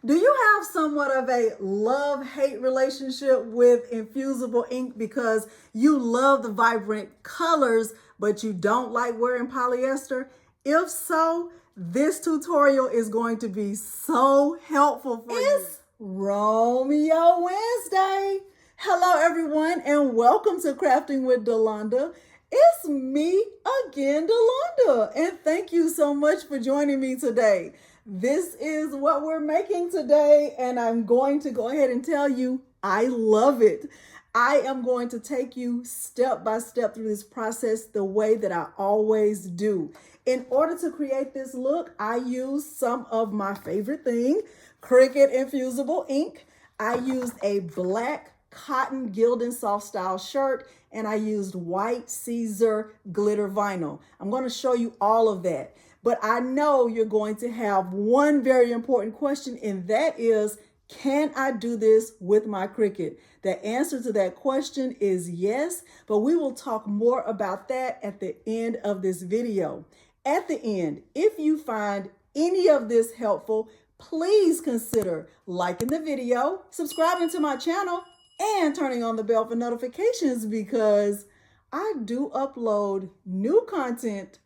Do you have somewhat of a love-hate relationship with Infusible ink because you love the vibrant colors, but you don't like wearing polyester? If so, this tutorial is going to be so helpful for you. It's Romeo Wednesday. Hello, everyone, and welcome to Crafting with Delonda. It's me again, Delonda, and thank you so much for joining me today. This is what we're making today, and I'm going to go ahead and tell you I love it. I am going to take you step by step through this process the way that I always do. In order to create this look, I used some of my favorite thing, Cricut Infusible ink. I used a black cotton Gildan soft style shirt, and I used white Siser glitter vinyl. I'm going to show you all of that. But I know you're going to have one very important question, and that is, can I do this with my Cricut? The answer to that question is yes, but we will talk more about that at the end of this video. At the end, if you find any of this helpful, please consider liking the video, subscribing to my channel, and turning on the bell for notifications because I do upload new content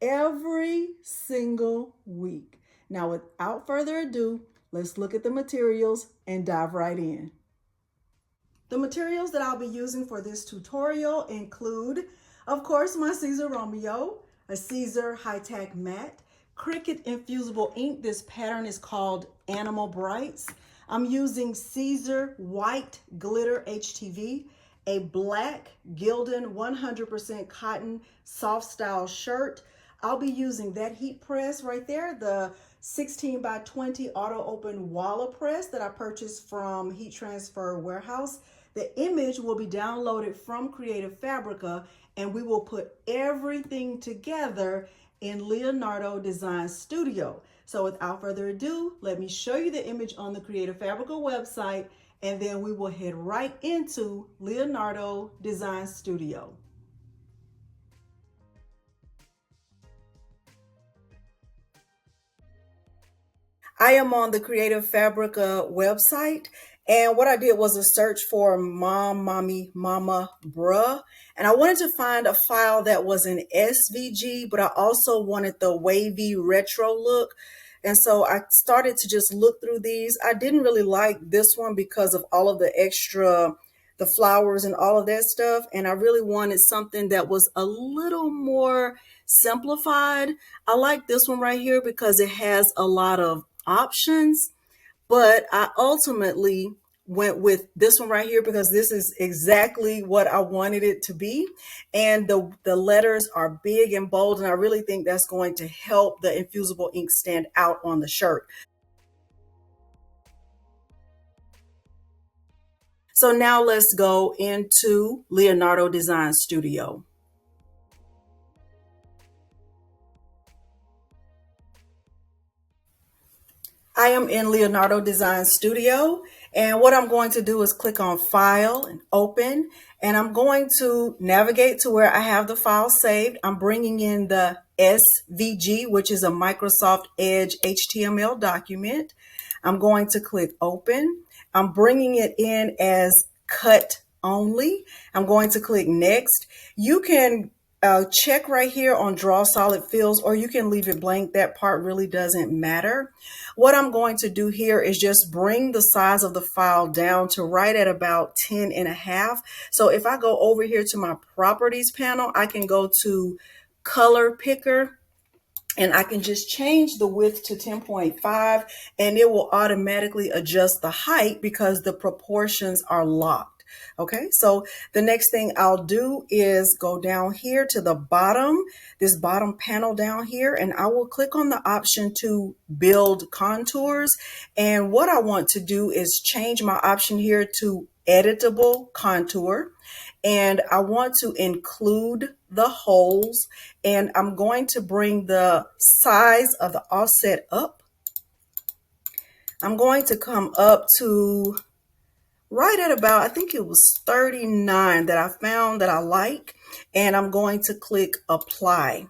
every single week. Now, without further ado, let's look at the materials and dive right in. The materials that I'll be using for this tutorial include, of course, my Siser Romeo, a Siser High Tack Matte, Cricut Infusible ink. This pattern is called Animal Brights. I'm using Siser White Glitter HTV, a black Gildan 100% cotton soft style shirt. I'll be using that heat press right there, the 16 by 20 auto open Walla press that I purchased from Heat Transfer Warehouse. The image will be downloaded from Creative Fabrica, and we will put everything together in Leonardo Design Studio. So without further ado, let me show you the image on the Creative Fabrica website, and then we will head right into Leonardo Design Studio. I am on the Creative Fabrica website, and what I did was a search for mom, mommy, mama, bruh, and I wanted to find a file that was an SVG, but I also wanted the wavy retro look. And so I started to just look through these. I didn't really like this one because of all of the extra, the flowers and all of that stuff. And I really wanted something that was a little more simplified. I like this one right here because it has a lot of options, but I ultimately went with this one right here because this is exactly what I wanted it to be. And the letters are big and bold, and I really think that's going to help the Infusible ink stand out on the shirt. So now let's go into Leonardo Design Studio. I am in Leonardo Design Studio, and what I'm going to do is click on File and Open, and I'm going to navigate to where I have the file saved. I'm bringing in the SVG, which is a Microsoft Edge HTML document. I'm going to click Open. I'm bringing it in as cut only. I'm going to click Next. You can check right here on draw solid fills, or you can leave it blank. That part really doesn't matter. What I'm going to do here is just bring the size of the file down to right at about 10.5. So if I go over here to my properties panel, I can go to color picker, and I can just change the width to 10.5, and it will automatically adjust the height because the proportions are locked. Okay, so the next thing I'll do is go down here to the bottom, this bottom panel down here, and I will click on the option to build contours. And what I want to do is change my option here to editable contour. And I want to include the holes, and I'm going to bring the size of the offset up. I'm going to come up to right at about, I think it was 39 that I found that I like, and I'm going to click apply.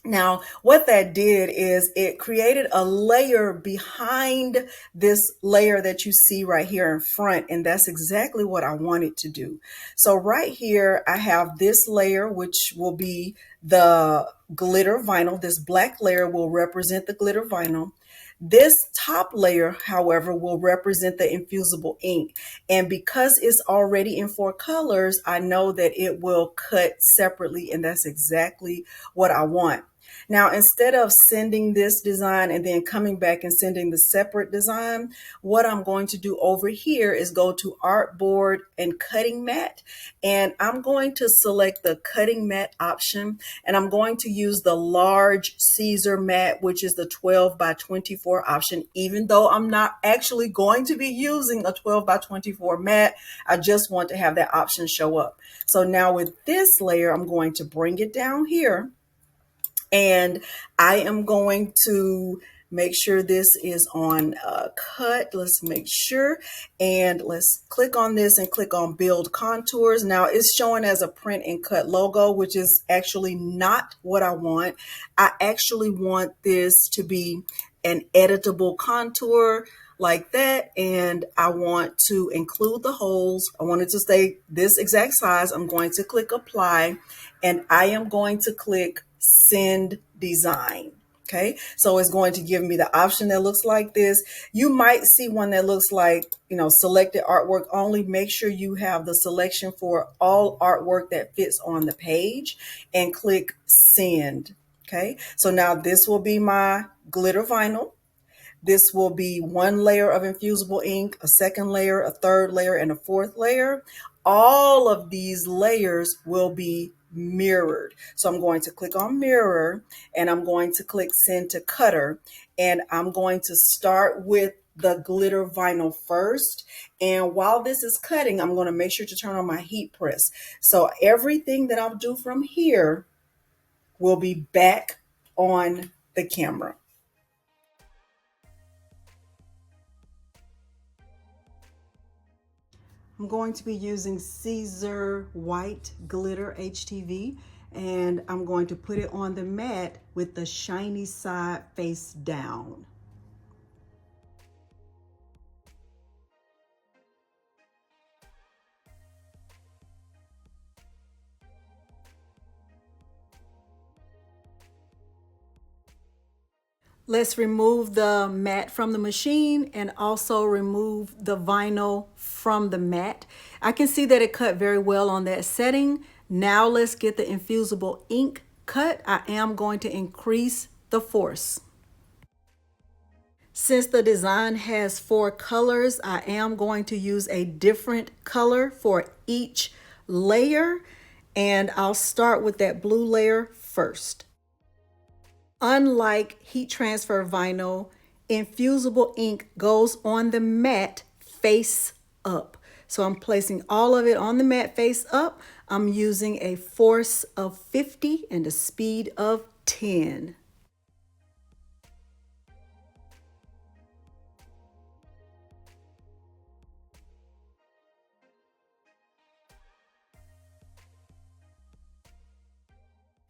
Now, what that did is it created a layer behind this layer that you see right here in front, and that's exactly what I wanted to do. So right here, I have this layer, which will be the glitter vinyl. This black layer will represent the glitter vinyl. This top layer, however, will represent the infusible ink. And because it's already in 4 colors, I know that it will cut separately, and that's exactly what I want. Now, instead of sending this design and then coming back and sending the separate design, what I'm going to do over here is go to Artboard and Cutting Mat, and I'm going to select the Cutting Mat option, and I'm going to use the large Siser mat, which is the 12 by 24 option. Even though I'm not actually going to be using a 12 by 24 mat, I just want to have that option show up. So now with this layer, I'm going to bring it down here, and I am going to make sure this is on cut. Let's make sure, and let's click on this and click on build contours. Now it's showing as a print and cut logo, which is actually not what I want. I actually want this to be an editable contour like that, and I want to include the holes. I want it to stay this exact size. I'm going to click apply, and I am going to click send design. Okay, so it's going to give me the option that looks like this. You might see one that looks like, selected artwork only. Make sure you have the selection for all artwork that fits on the page and click send. Okay, so now this will be my glitter vinyl. This will be 1 layer of infusible ink, a 2nd layer, a 3rd layer, and a 4th layer. All of these layers will be mirrored. So I'm going to click on mirror, and I'm going to click send to cutter, and I'm going to start with the glitter vinyl first. And while this is cutting, I'm going to make sure to turn on my heat press. So everything that I'll do from here will be back on the camera. I'm going to be using Siser White Glitter HTV, and I'm going to put it on the mat with the shiny side face down. Let's remove the mat from the machine and also remove the vinyl from the mat. I can see that it cut very well on that setting. Now let's get the infusible ink cut. I am going to increase the force. Since the design has 4 colors, I am going to use a different color for each layer, and I'll start with that blue layer first. Unlike heat transfer vinyl, infusible ink goes on the mat face up. So I'm placing all of it on the mat face up. I'm using a force of 50 and a speed of 10.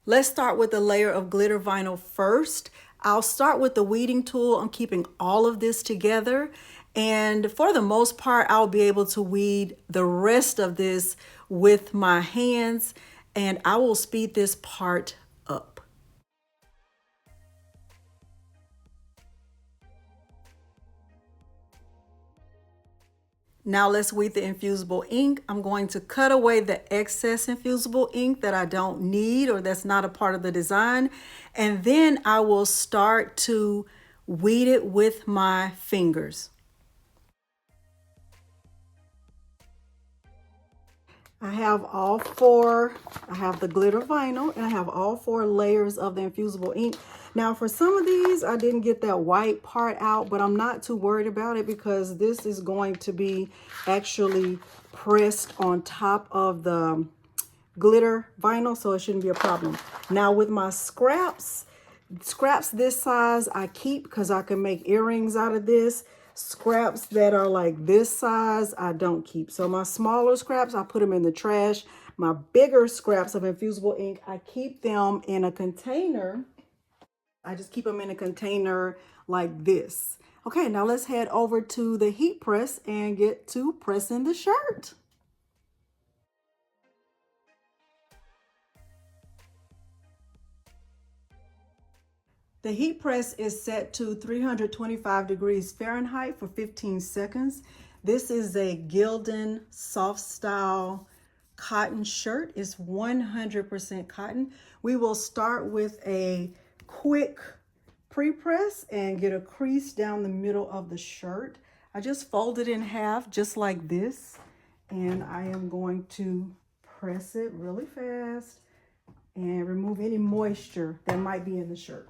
Let's start with a layer of glitter vinyl first. I'll start with the weeding tool. I'm keeping all of this together, and for the most part, I'll be able to weed the rest of this with my hands, and I will speed this part up. Now let's weed the infusible ink. I'm going to cut away the excess infusible ink that I don't need or that's not a part of the design. And then I will start to weed it with my fingers. I have all 4, I have the glitter vinyl, and I have all 4 layers of the infusible ink. Now for some of these, I didn't get that white part out, but I'm not too worried about it because this is going to be actually pressed on top of the glitter vinyl, so it shouldn't be a problem. Now with my scraps this size I keep because I can make earrings out of this. Scraps that are like this size, I don't keep. So my smaller scraps, I put them in the trash. My bigger scraps of infusible ink, I keep them in a container I just keep them in a container like this. Okay, now let's head over to the heat press and get to pressing the shirt. The heat press is set to 325 degrees Fahrenheit for 15 seconds. This is a Gildan soft style cotton shirt. It's 100% cotton. We will start with a quick pre-press and get a crease down the middle of the shirt. I just fold it in half just like this, and I am going to press it really fast and remove any moisture that might be in the shirt.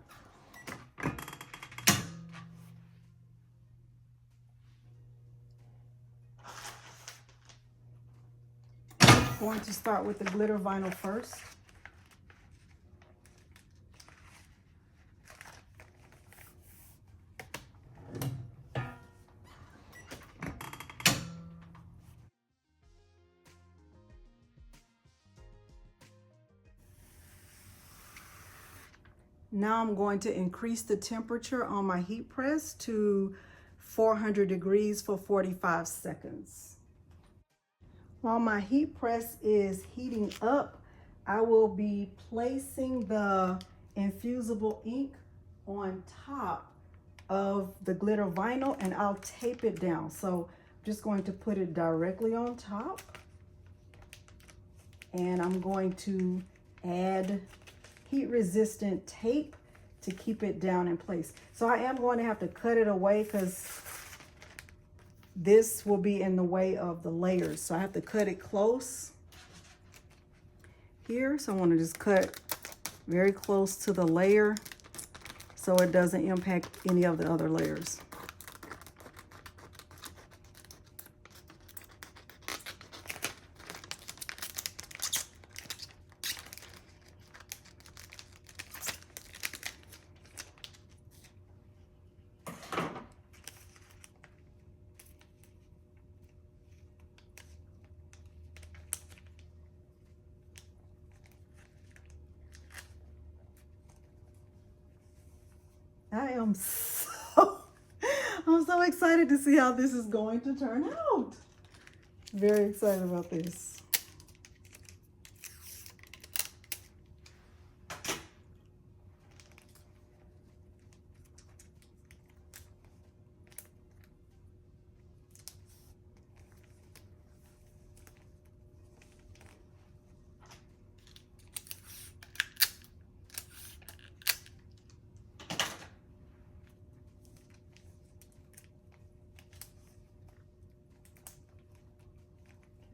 Going to start with the glitter vinyl first. Now I'm going to increase the temperature on my heat press to 400 degrees for 45 seconds. While my heat press is heating up, I will be placing the infusible ink on top of the glitter vinyl, and I'll tape it down. So I'm just going to put it directly on top, and I'm going to add heat resistant tape to keep it down in place. So I am going to have to cut it away because this will be in the way of the layers. So I have to cut it close here. So I want to just cut very close to the layer so it doesn't impact any of the other layers. I'm so excited to see how this is going to turn out. Very excited about this.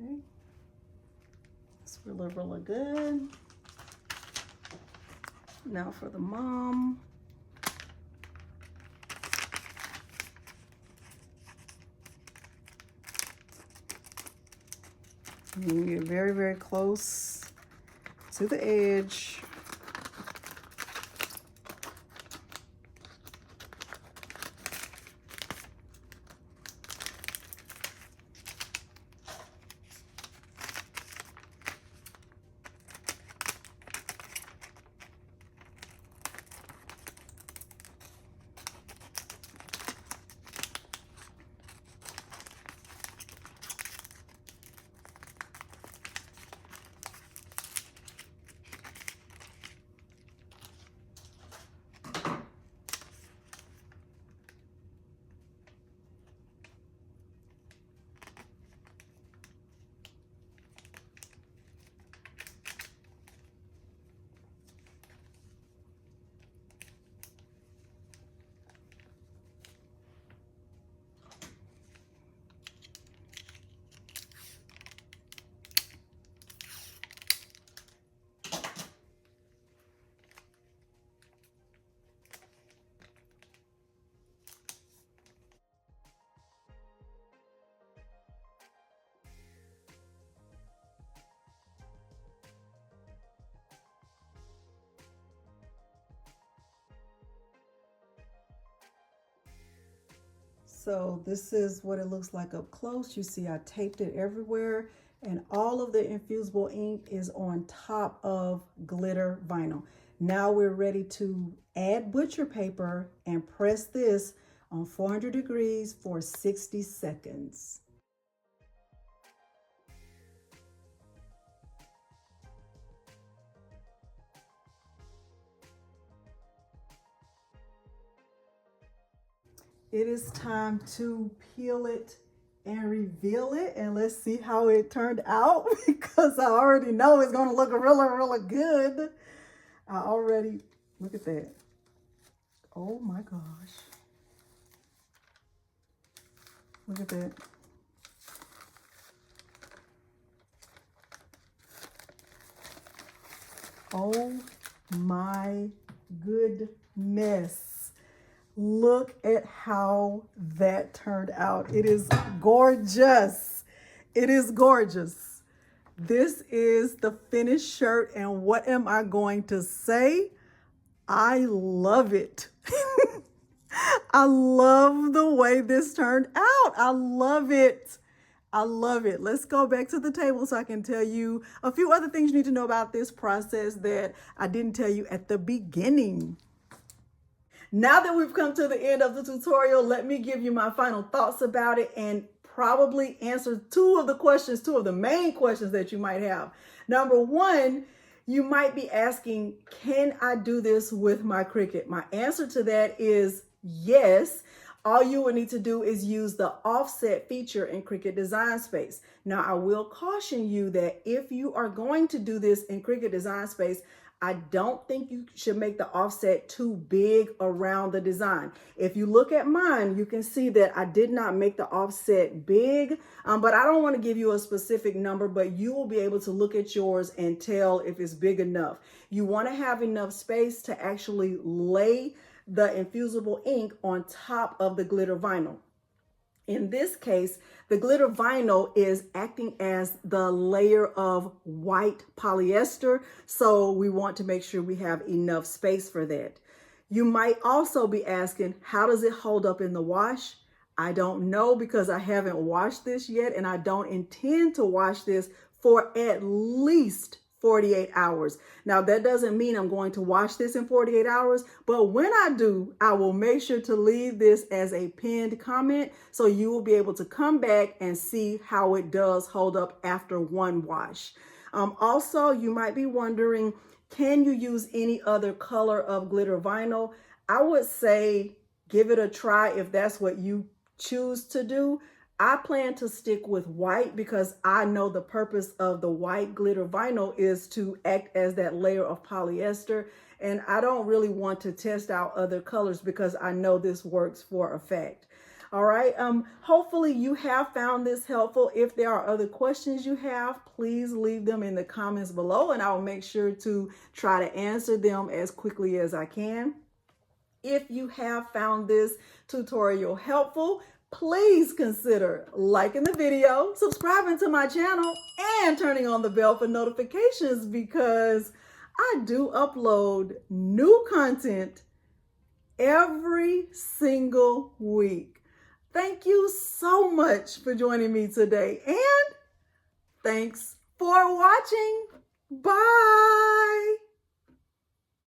Okay. It's really, really good. Now for the mom. You get very, very close to the edge. So this is what it looks like up close. You see I taped it everywhere, and all of the infusible ink is on top of glitter vinyl. Now we're ready to add butcher paper and press this on 400 degrees for 60 seconds. It is time to peel it and reveal it, and let's see how it turned out because I already know it's gonna look really good. I already, look at that. Oh my gosh. Look at that. Oh my goodness. Look at how that turned out. It is gorgeous. It is gorgeous. This is the finished shirt, and what am I going to say? I love it. I love the way this turned out. I love it. I love it. Let's go back to the table so I can tell you a few other things you need to know about this process that I didn't tell you at the beginning. Now that we've come to the end of the tutorial, let me give you my final thoughts about it and probably answer two of the main questions that you might have. Number one, you might be asking, can I do this with my Cricut? My answer to that is yes. All you would need to do is use the offset feature in Cricut Design Space. Now, I will caution you that if you are going to do this in Cricut Design Space, I don't think you should make the offset too big around the design. If you look at mine, you can see that I did not make the offset big, but I don't want to give you a specific number, but you will be able to look at yours and tell if it's big enough. You want to have enough space to actually lay the infusible ink on top of the glitter vinyl. In this case, the glitter vinyl is acting as the layer of white polyester, so we want to make sure we have enough space for that. You might also be asking, how does it hold up in the wash? I don't know because I haven't washed this yet, and I don't intend to wash this for at least 48 hours. Now, that doesn't mean I'm going to wash this in 48 hours, but when I do, I will make sure to leave this as a pinned comment so you will be able to come back and see how it does hold up after one wash. Also, you might be wondering, can you use any other color of glitter vinyl? I would say give it a try if that's what you choose to do. I plan to stick with white because I know the purpose of the white glitter vinyl is to act as that layer of polyester. And I don't really want to test out other colors because I know this works for a fact. All right. Hopefully you have found this helpful. If there are other questions you have, please leave them in the comments below and I will make sure to try to answer them as quickly as I can. If you have found this tutorial helpful, please consider liking the video, subscribing to my channel, and turning on the bell for notifications because I do upload new content every single week. Thank you so much for joining me today, and thanks for watching. Bye.